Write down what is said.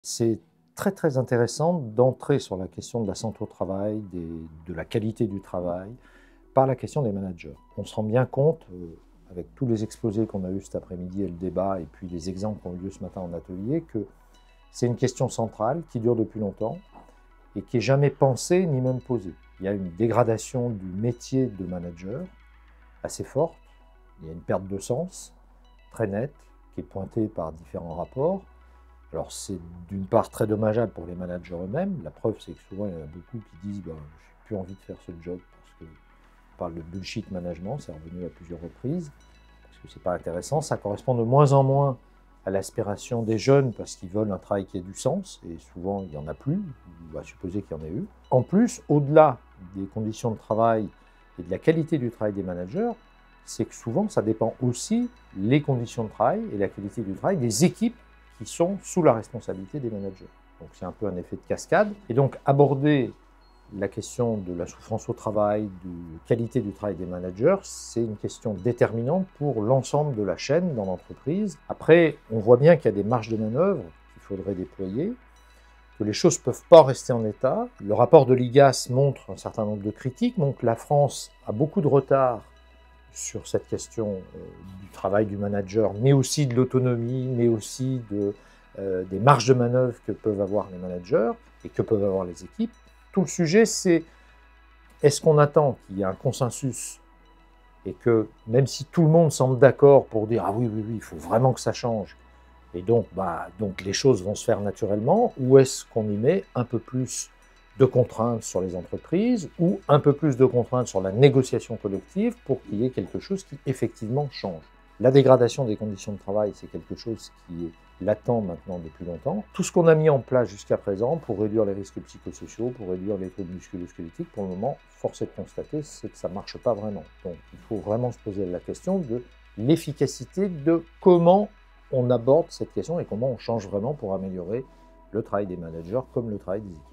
C'est très très intéressant d'entrer sur la question de la santé au travail, de la qualité du travail, par la question des managers. On se rend bien compte, avec tous les exposés qu'on a eus cet après-midi et le débat, et puis les exemples qui ont eu lieu ce matin en atelier, que c'est une question centrale qui dure depuis longtemps et qui n'est jamais pensée ni même posée. Il y a une dégradation du métier de manager assez forte, il y a une perte de sens très nette qui est pointée par différents rapports. Alors c'est d'une part très dommageable pour les managers eux-mêmes. La preuve, c'est que souvent il y en a beaucoup qui disent ben, « j'ai plus envie de faire ce job » parce qu'on parle de bullshit management, c'est revenu à plusieurs reprises, parce que c'est pas intéressant. Ça correspond de moins en moins à l'aspiration des jeunes parce qu'ils veulent un travail qui ait du sens, et souvent il n'y en a plus, on va supposer qu'il y en ait eu. En plus, au-delà des conditions de travail et de la qualité du travail des managers, c'est que souvent ça dépend aussi les conditions de travail et la qualité du travail des équipes qui sont sous la responsabilité des managers. Donc c'est un peu un effet de cascade. Et donc aborder la question de la souffrance au travail, de la qualité du travail des managers, c'est une question déterminante pour l'ensemble de la chaîne dans l'entreprise. Après, on voit bien qu'il y a des marges de manœuvre qu'il faudrait déployer, que les choses ne peuvent pas rester en état. Le rapport de l'IGAS montre un certain nombre de critiques, montre que la France a beaucoup de retard sur cette question du travail du manager, mais aussi de l'autonomie, mais aussi des marges de manœuvre que peuvent avoir les managers et que peuvent avoir les équipes. Tout le sujet, c'est est-ce qu'on attend qu'il y ait un consensus et que, même si tout le monde semble d'accord pour dire « Ah oui, oui, oui, il faut vraiment que ça change », et donc les choses vont se faire naturellement, ou est-ce qu'on y met un peu plus de contraintes sur les entreprises ou un peu plus de contraintes sur la négociation collective pour qu'il y ait quelque chose qui effectivement change. La dégradation des conditions de travail, c'est quelque chose qui est latent maintenant depuis longtemps. Tout ce qu'on a mis en place jusqu'à présent pour réduire les risques psychosociaux, pour réduire les troubles musculo-squelettiques, pour le moment, force est de constater, c'est que ça ne marche pas vraiment. Donc il faut vraiment se poser la question de l'efficacité de comment on aborde cette question et comment on change vraiment pour améliorer le travail des managers comme le travail des équipes.